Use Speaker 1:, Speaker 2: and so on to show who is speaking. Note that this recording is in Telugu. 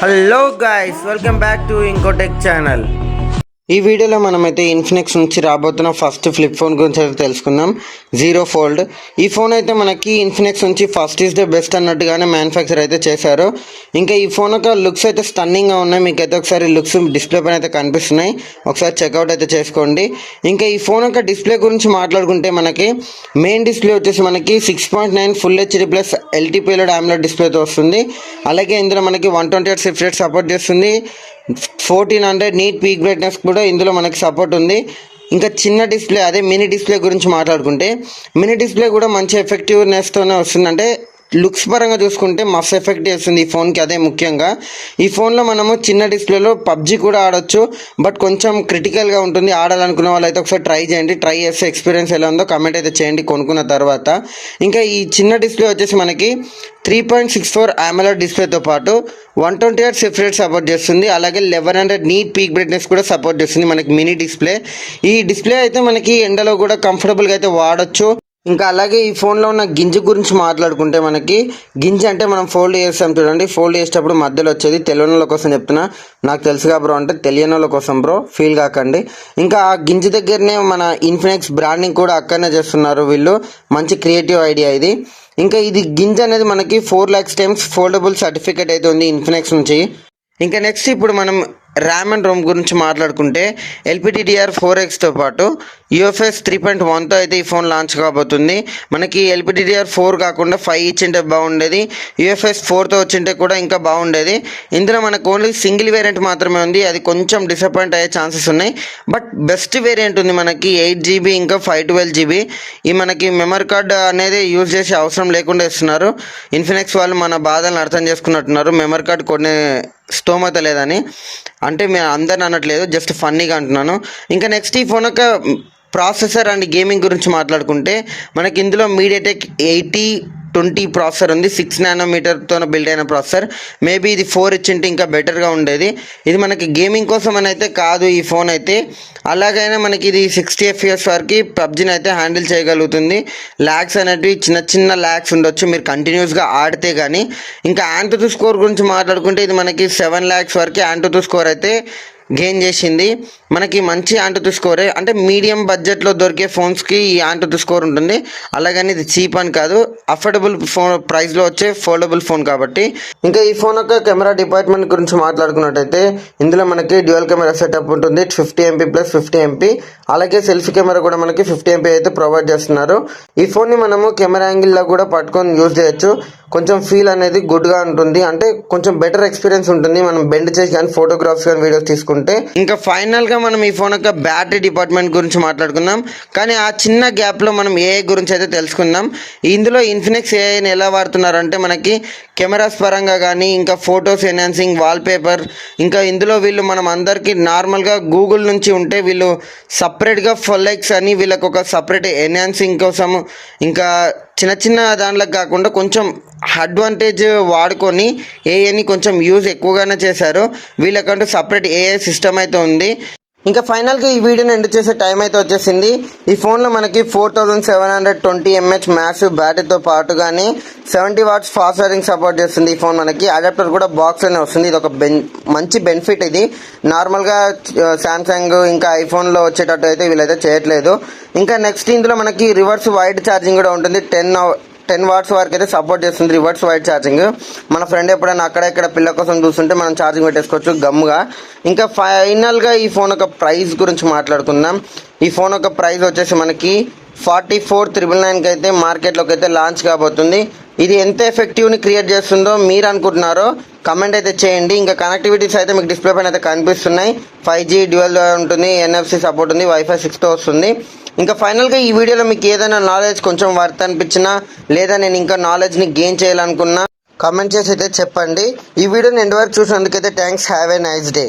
Speaker 1: Hello guys, welcome back to Incotech channel. ఈ వీడియోలో మనమైతే ఇన్ఫినిక్స్ నుంచి రాబోతున్న ఫస్ట్ ఫ్లిప్ ఫోన్ గురించి అయితే తెలుసుకుందాం. Zero fold. ఈ ఫోన్ అయితే మనకి ఇన్ఫినిక్స్ నుంచి ఫస్ట్ ఈజ్ ద బెస్ట్ అన్నట్టుగానే మ్యానుఫ్యాక్చర్ అయితే చేశారు. ఇంకా ఈ ఫోన్ యొక్క లుక్స్ అయితే స్టన్నింగ్గా ఉన్నాయి. మీకైతే ఒకసారి లుక్స్ డిస్ప్లే పైన అయితే కనిపిస్తున్నాయి, ఒకసారి చెక్అవుట్ అయితే చేసుకోండి. ఇంకా ఈ ఫోన్ యొక్క డిస్ప్లే గురించి మాట్లాడుకుంటే మనకి మెయిన్ డిస్ప్లే వచ్చేసి మనకి 6.9 ఫుల్ హెచ్డి ప్లస్ ఎల్టీపీఎల్ AMOLED డిస్ప్లేతో వస్తుంది. అలాగే ఇందులో మనకి 120Hz రిఫ్రెష్ రేట్ సపోర్ట్ చేస్తుంది. 1400 నీట్ పీక్ బ్రైట్నెస్ కూడా ఇందులో మనకి సపోర్ట్ ఉంది. ఇంకా చిన్న డిస్ప్లే, అదే మినీ డిస్ప్లే గురించి మాట్లాడుకుంటే మినీ డిస్ప్లే కూడా మంచి ఎఫెక్టివ్నెస్తోనే వస్తుంది. అంటే లుక్స్ పరంగా చూసుకుంటే మస్తు ఎఫెక్ట్ చేస్తుంది ఈ ఫోన్కి. అదే ముఖ్యంగా ఈ ఫోన్లో మనము చిన్న డిస్ప్లేలో పబ్జీ కూడా ఆడొచ్చు, బట్ కొంచెం క్రిటికల్గా ఉంటుంది. ఆడాలనుకున్న వాళ్ళు అయితే ఒకసారి ట్రై చేయండి. ట్రై చేస్తే ఎక్స్పీరియన్స్ ఎలా ఉందో కమెంట్ అయితే చేయండి కొనుక్కున్న తర్వాత. ఇంకా ఈ చిన్న డిస్ప్లే వచ్చేసి మనకి 3.64 AMOLED డిస్ప్లేతో పాటు 120Hz రిఫ్రెష్ రేట్ సపోర్ట్ చేస్తుంది. అలాగే 1100 నీట్ పీక్ బ్రైట్నెస్ కూడా సపోర్ట్ చేస్తుంది మనకి మినీ డిస్ప్లే. ఈ డిస్ప్లే అయితే మనకి ఎండలో కూడా కంఫర్టబుల్గా అయితే వాడచ్చు. ఇంకా అలాగే ఈ ఫోన్లో ఉన్న గింజ గురించి మాట్లాడుకుంటే మనకి గింజ అంటే మనం ఫోల్డ్ చేస్తాం చూడండి. ఫోల్డ్ చేసేటప్పుడు మధ్యలో వచ్చేది తెలియని వాళ్ళ కోసం చెప్తున్నా, నాకు తెలుసుగా బ్రో అంటే తెలియని వాళ్ళ కోసం బ్రో, ఫీల్ కాకండి. ఇంకా ఆ గింజ దగ్గరనే మన ఇన్ఫినిక్స్ బ్రాండింగ్ కూడా అక్కడనే చేస్తున్నారు వీళ్ళు. మంచి క్రియేటివ్ ఐడియా ఇది. ఇంకా ఇది గింజ అనేది మనకి 4 lakhs times ఫోల్డబుల్ సర్టిఫికేట్ అయితే ఉంది ఇన్ఫినిక్స్ నుంచి. ఇంకా నెక్స్ట్ ఇప్పుడు మనం ర్యామ్ అండ్ రోమ్ గురించి మాట్లాడుకుంటే LPDDR4Xతో పాటు UFS 3.1తో అయితే ఈ ఫోన్ లాంచ్ కాబోతుంది. మనకి LPDDR4 కాకుండా 5 ఇచ్చింటే బాగుండేది, UFS 4తో వచ్చింటే కూడా ఇంకా బాగుండేది. ఇందులో మనకు ఓన్లీ సింగిల్ వేరియంట్ మాత్రమే ఉంది, అది కొంచెం డిసప్పాయింట్ అయ్యే ఛాన్సెస్ ఉన్నాయి. బట్ బెస్ట్ వేరియంట్ ఉంది మనకి 8GB ఇంకా 512GB. ఈ మనకి మెమరీ కార్డ్ అనేది యూజ్ చేసే అవసరం లేకుండా ఇస్తున్నారు. ఇన్ఫినిక్స్ వాళ్ళు మన బాధలను అర్థం చేసుకున్నట్టున్నారు, మెమరీ కార్డ్ కొనే స్తోమత లేదని. అంటే మేము అందరిని అనట్లేదు, జస్ట్ ఫన్నీగా అంటున్నాను. ఇంకా నెక్స్ట్ ఈ ఫోన్ యొక్క ప్రాసెసర్ అండ్ గేమింగ్ గురించి మాట్లాడుకుంటే మనకి ఇందులో MediaTek 8020 ప్రాసెసర్ ఉంది. 6 nanometerతో బిల్డ్ అయిన ప్రాసెసర్. మేబీ ఇది 4 ఇచ్చింటే ఇంకా బెటర్గా ఉండేది. ఇది మనకి గేమింగ్ కోసం అని అయితే కాదు ఈ ఫోన్ అయితే. అలాగైనా మనకి ఇది 60 FPS వరకు పబ్జీని అయితే హ్యాండిల్ చేయగలుగుతుంది. ల్యాగ్స్ అనేటివి చిన్న ల్యాగ్స్ ఉండొచ్చు మీరు కంటిన్యూస్గా ఆడితే కానీ. ఇంకా ANTUTU స్కోర్ గురించి మాట్లాడుకుంటే ఇది మనకి 7 lakhs వరకు ANTUTU స్కోర్ అయితే గెయిన్ చేసింది. మనకి మంచి ANTUTU స్కోరే, అంటే మీడియం బడ్జెట్లో దొరికే ఫోన్స్కి ఈ ANTUTU స్కోర్ ఉంటుంది. అలాగని ఇది చీప్ అని కాదు, అఫోర్డబుల్ ఫోన్ ప్రైస్లో వచ్చే ఫోల్డబుల్ ఫోన్ కాబట్టి. ఇంకా ఈ ఫోన్ యొక్క కెమెరా డిపార్ట్మెంట్ గురించి మాట్లాడుకున్నట్టయితే ఇందులో మనకి డ్యూయల్ కెమెరా సెటప్ ఉంటుంది, 50MP ప్లస్ 50MP. అలాగే సెల్ఫీ కెమెరా కూడా మనకి 50MP అయితే ప్రొవైడ్ చేస్తున్నారు. ఈ ఫోన్ని మనము కెమెరా యాంగిల్లో కూడా పట్టుకొని యూజ్ చేయొచ్చు. కొంచెం ఫీల్ అనేది గుడ్గా ఉంటుంది, అంటే కొంచెం బెటర్ ఎక్స్పీరియన్స్ ఉంటుంది మనం బెండ్ చేసి కానీ ఫోటోగ్రాఫ్స్ కానీ వీడియోస్ తీసుకుంటే. ఇంకా ఫైనల్గా మనం ఈ ఫోన్ యొక్క బ్యాటరీ డిపార్ట్మెంట్ గురించి మాట్లాడుకుందాం. కానీ ఆ చిన్న గ్యాప్లో మనం AI గురించి అయితే తెలుసుకుందాం. ఇందులో ఇన్ఫినిక్స్ AIని ఎలా వాడుతున్నారంటే మనకి కెమెరాస్ పరంగా కానీ, ఇంకా ఫొటోస్ ఎన్హాన్సింగ్, వాల్పేపర్, ఇంకా ఇందులో వీళ్ళు మనం అందరికీ నార్మల్గా గూగుల్ నుంచి ఉంటే వీళ్ళు సపరేట్గా ఫొలెక్స్ అని వీళ్ళకి ఒక సపరేట్ ఎన్హాన్సింగ్ కోసం, ఇంకా చిన్న దాంట్లోకి కాకుండా కొంచెం అడ్వాంటేజ్ వాడుకొని AIని కొంచెం యూజ్ ఎక్కువగానే చేశారు. వీళ్ళకంటూ సపరేట్ AI సిస్టమ్ అయితే ఉంది. ఇంకా ఫైనల్గా ఈ వీడియోని ఎండ్ చేసే టైం అయితే వచ్చేసింది. ఈ ఫోన్లో మనకి 4720 mAh మ్యాసివ్ బ్యాటరీతో పాటుగానే 70 watts ఫాస్ట్ ఛార్జింగ్ సపోర్ట్ చేస్తుంది. ఈ ఫోన్ మనకి అడాప్టర్ కూడా బాక్స్లోనే వస్తుంది. ఇది ఒక మంచి బెనిఫిట్. ఇది నార్మల్గా శాంసంగ్ ఇంకా ఐఫోన్లో వచ్చేటట్టు అయితే వీళ్ళైతే చేయట్లేదు. ఇంకా నెక్స్ట్ ఇందులో మనకి రివర్స్ వైడ్ ఛార్జింగ్ కూడా ఉంటుంది. 10 watts వరకు అయితే సపోర్ట్ చేస్తుంది రివర్స్ వైడ్ ఛార్జింగ్. మన ఫ్రెండ్ ఎప్పుడైనా అక్కడ ఇక్కడ పిల్ల కోసం చూస్తుంటే మనం ఛార్జింగ్ పెట్టేసుకోవచ్చు గమ్ముగా. ఇంకా ఫైనల్గా ఈ ఫోన్ యొక్క ప్రైస్ గురించి మాట్లాడుకుందాం. ఈ ఫోన్ యొక్క ప్రైస్ వచ్చేసి మనకి 44,999కి అయితే మార్కెట్లోకి అయితే లాంచ్ కాబోతుంది. ఇది ఎంత ఎఫెక్టివ్ని క్రియేట్ చేస్తుందో మీరు అనుకుంటున్నారో కమెంట్ అయితే చేయండి. ఇంకా కనెక్టివిటీస్ అయితే మీకు డిస్ప్లే పైన అయితే కనిపిస్తున్నాయి. 5G డ్యూయల్ ఉంటుంది, NFC సపోర్ట్ ఉంది, Wi-Fi 6తో వస్తుంది. ఇంకా ఫైనల్గా ఈ వీడియోలో మీకు ఏదైనా నాలెడ్జ్ కొంచెం వర్త్ అనిపించినా, లేదా నేను ఇంకా నాలెడ్జ్ని గెయిన్ చేయాలనుకున్నా కామెంట్ చేసి అయితే చెప్పండి. ఈ వీడియోని ఎండ్ వరకు చూసినందుకైతే thanks. Have a nice day.